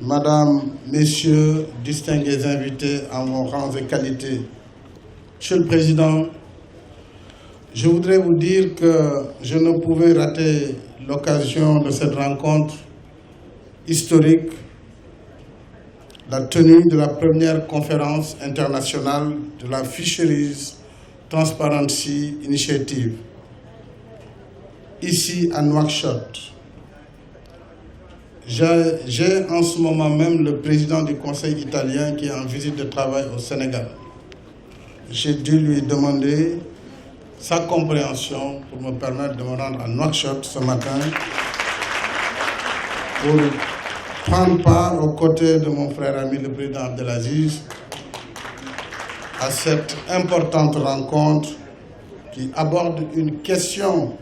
Madame, Messieurs, distingués invités en vos rangs et qualités, Monsieur le Président, je voudrais vous dire que je ne pouvais rater l'occasion de cette rencontre historique, la tenue de la première conférence internationale de la Fisheries Transparency Initiative, ici à Nouakchott. J'ai en ce moment même le président du Conseil italien qui est en visite de travail au Sénégal. J'ai dû lui demander sa compréhension pour me permettre de me rendre à Nouakchott ce matin pour prendre part aux côtés de mon frère ami le président Abdelaziz à cette importante rencontre qui aborde une question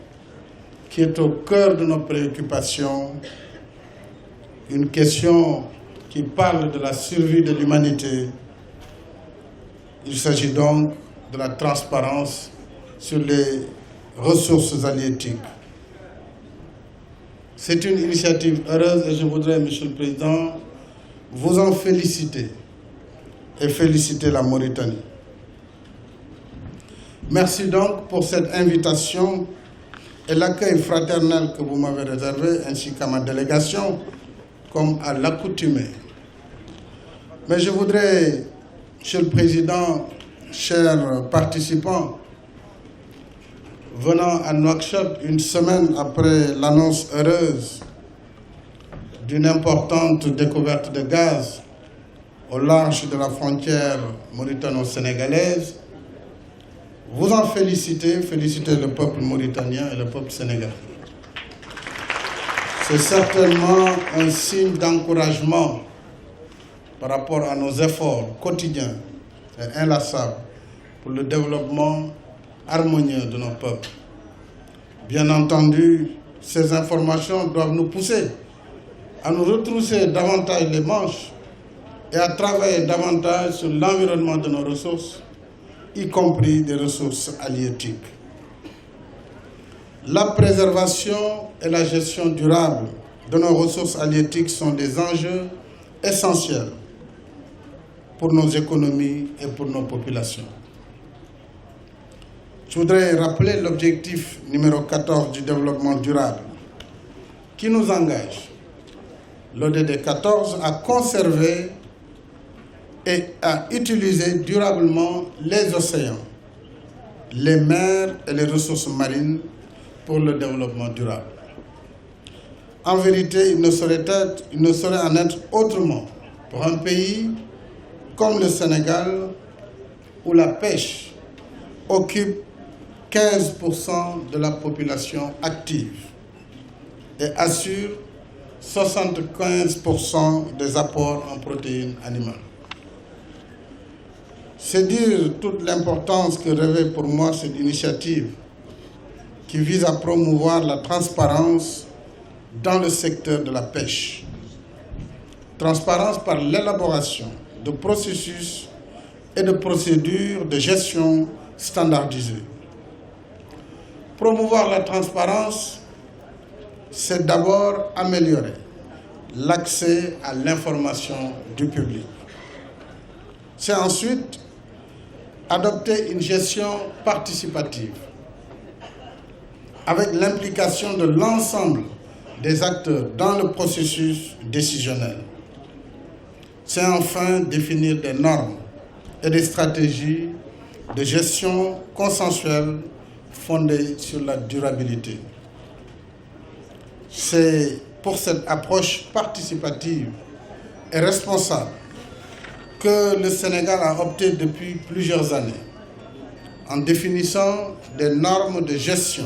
qui est au cœur de nos préoccupations, une question qui parle de la survie de l'humanité. Il s'agit donc de la transparence sur les ressources halieutiques. C'est une initiative heureuse et je voudrais, Monsieur le Président, vous en féliciter et féliciter la Mauritanie. Merci donc pour cette invitation et l'accueil fraternel que vous m'avez réservé, ainsi qu'à ma délégation, comme à l'accoutumée. Mais je voudrais, Monsieur le Président, chers participants, venant à Nouakchott une semaine après l'annonce heureuse d'une importante découverte de gaz au large de la frontière mauritano-sénégalaise, vous en féliciter le peuple mauritanien et le peuple sénégalais. C'est certainement un signe d'encouragement par rapport à nos efforts quotidiens et inlassables pour le développement harmonieux de nos peuples. Bien entendu, ces informations doivent nous pousser à nous retrousser davantage les manches et à travailler davantage sur l'environnement de nos ressources, y compris des ressources halieutiques. La préservation et la gestion durable de nos ressources halieutiques sont des enjeux essentiels pour nos économies et pour nos populations. Je voudrais rappeler l'objectif numéro 14 du développement durable qui nous engage, l'ODD 14, à conserver et à utiliser durablement les océans, les mers et les ressources marines pour le développement durable. En vérité, il ne saurait en être autrement pour un pays comme le Sénégal où la pêche occupe 15% de la population active et assure 75% des apports en protéines animales. C'est dire toute l'importance que revêt pour moi cette initiative qui vise à promouvoir la transparence dans le secteur de la pêche. Transparence par l'élaboration de processus et de procédures de gestion standardisées. Promouvoir la transparence, c'est d'abord améliorer l'accès à l'information du public. C'est ensuite adopter une gestion participative avec l'implication de l'ensemble des acteurs dans le processus décisionnel. C'est enfin définir des normes et des stratégies de gestion consensuelle fondées sur la durabilité. C'est pour cette approche participative et responsable que le Sénégal a opté depuis plusieurs années en définissant des normes de gestion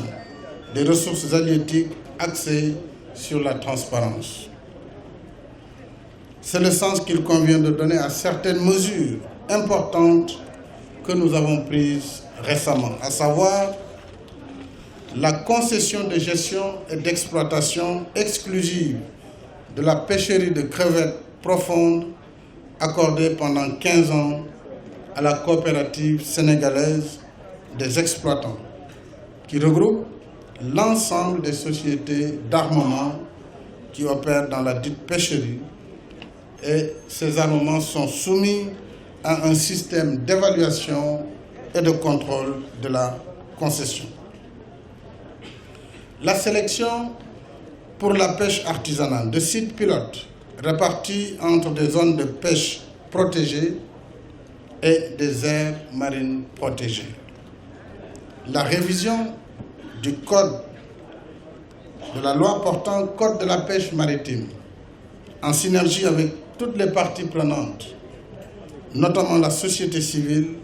des ressources halieutiques axées sur la transparence. C'est le sens qu'il convient de donner à certaines mesures importantes que nous avons prises récemment, à savoir la concession de gestion et d'exploitation exclusive de la pêcherie de crevettes profondes accordée pendant 15 ans à la coopérative sénégalaise des exploitants, qui regroupe l'ensemble des sociétés d'armement qui opèrent dans la dite pêcherie et ces armements sont soumis à un système d'évaluation et de contrôle de la concession. La sélection pour la pêche artisanale de sites pilotes répartis entre des zones de pêche protégées et des aires marines protégées. La révision du code de la loi portant code de la pêche maritime en synergie avec toutes les parties prenantes, notamment la société civile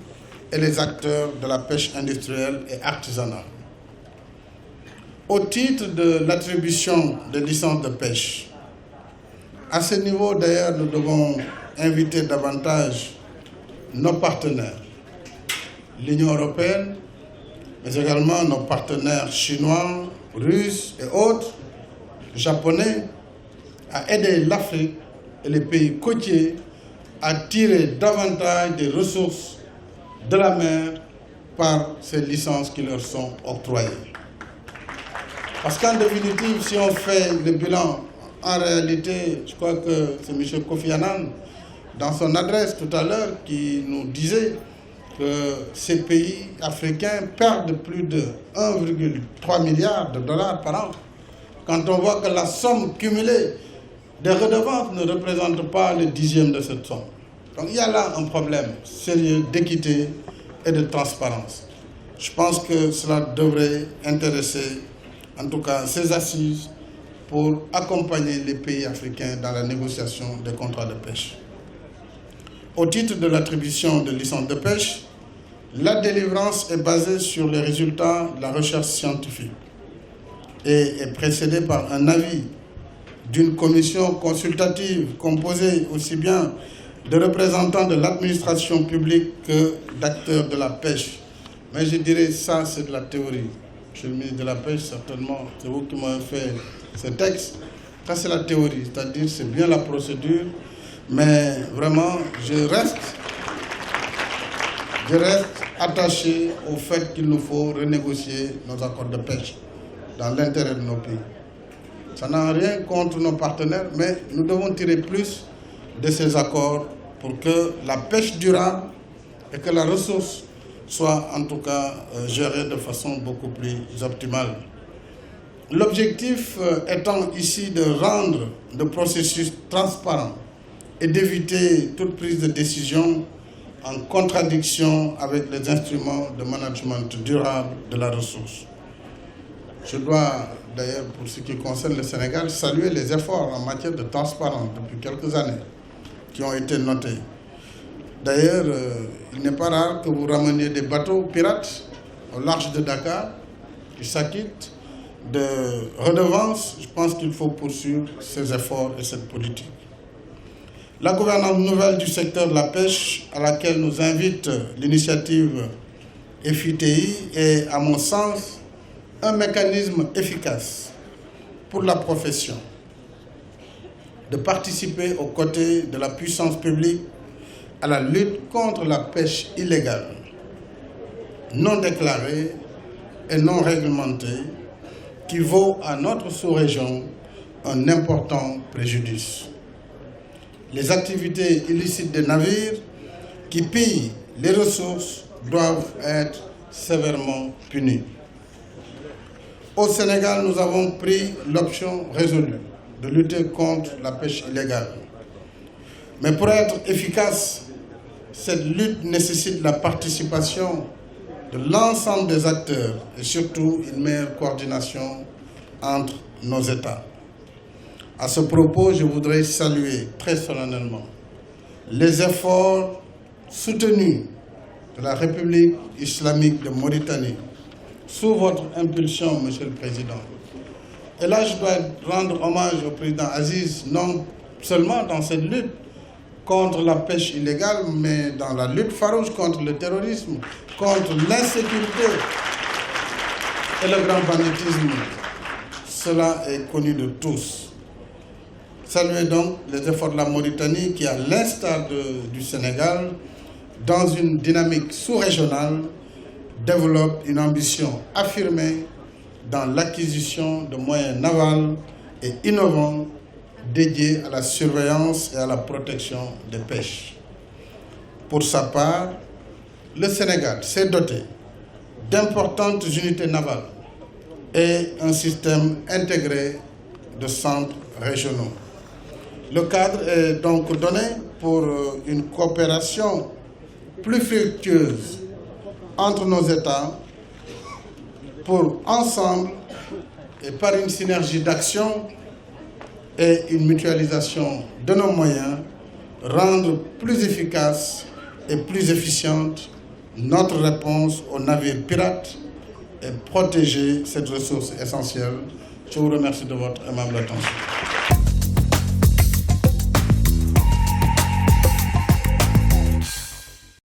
et les acteurs de la pêche industrielle et artisanale. Au titre de l'attribution des licences de pêche, à ce niveau d'ailleurs nous devons inviter davantage nos partenaires, l'Union européenne, mais également nos partenaires chinois, russes et autres, japonais, à aider l'Afrique et les pays côtiers à tirer davantage des ressources de la mer par ces licences qui leur sont octroyées. Parce qu'en définitive, si on fait le bilan, en réalité, je crois que c'est M. Kofi Annan, dans son adresse tout à l'heure, qui nous disait que ces pays africains perdent plus de 1,3 milliard de dollars par an. Quand on voit que la somme cumulée des redevances ne représente pas le dixième de cette somme. Donc il y a là un problème sérieux d'équité et de transparence. Je pense que cela devrait intéresser en tout cas ces assises pour accompagner les pays africains dans la négociation des contrats de pêche. Au titre de l'attribution de licences de pêche, la délivrance est basée sur les résultats de la recherche scientifique et est précédée par un avis d'une commission consultative composée aussi bien de représentants de l'administration publique que d'acteurs de la pêche. Mais je dirais ça, c'est de la théorie. Monsieur le ministre de la Pêche, certainement, c'est vous qui m'avez fait ce texte. Ça, c'est la théorie, c'est-à-dire c'est bien la procédure, mais vraiment, je reste attaché au fait qu'il nous faut renégocier nos accords de pêche dans l'intérêt de nos pays. Ça n'a rien contre nos partenaires, mais nous devons tirer plus de ces accords pour que la pêche durable et que la ressource soit en tout cas gérée de façon beaucoup plus optimale. L'objectif étant ici de rendre le processus transparent et d'éviter toute prise de décision en contradiction avec les instruments de management durable de la ressource. Je dois d'ailleurs, pour ce qui concerne le Sénégal, saluer les efforts en matière de transparence depuis quelques années qui ont été notés. D'ailleurs, il n'est pas rare que vous rameniez des bateaux pirates au large de Dakar qui s'acquittent de redevances. Je pense qu'il faut poursuivre ces efforts et cette politique. La gouvernance nouvelle du secteur de la pêche, à laquelle nous invite l'initiative FITI, est, à mon sens, un mécanisme efficace pour la profession de participer aux côtés de la puissance publique à la lutte contre la pêche illégale, non déclarée et non réglementée, qui vaut à notre sous-région un important préjudice. Les activités illicites des navires qui pillent les ressources doivent être sévèrement punies. Au Sénégal, nous avons pris l'option résolue de lutter contre la pêche illégale. Mais pour être efficace, cette lutte nécessite la participation de l'ensemble des acteurs et surtout une meilleure coordination entre nos États. À ce propos, je voudrais saluer très solennellement les efforts soutenus de la République islamique de Mauritanie sous votre impulsion, Monsieur le Président. Et là, je dois rendre hommage au président Aziz, non seulement dans cette lutte contre la pêche illégale, mais dans la lutte farouche contre le terrorisme, contre l'insécurité et le grand banditisme. Cela est connu de tous. Saluez donc les efforts de la Mauritanie qui, à l'instar du Sénégal, dans une dynamique sous-régionale, développe une ambition affirmée dans l'acquisition de moyens navals et innovants dédié à la surveillance et à la protection des pêches. Pour sa part, le Sénégal s'est doté d'importantes unités navales et un système intégré de centres régionaux. Le cadre est donc donné pour une coopération plus fructueuse entre nos États pour ensemble et par une synergie d'action et une mutualisation de nos moyens, rendre plus efficace et plus efficiente notre réponse aux navires pirates et protéger cette ressource essentielle. Je vous remercie de votre aimable attention.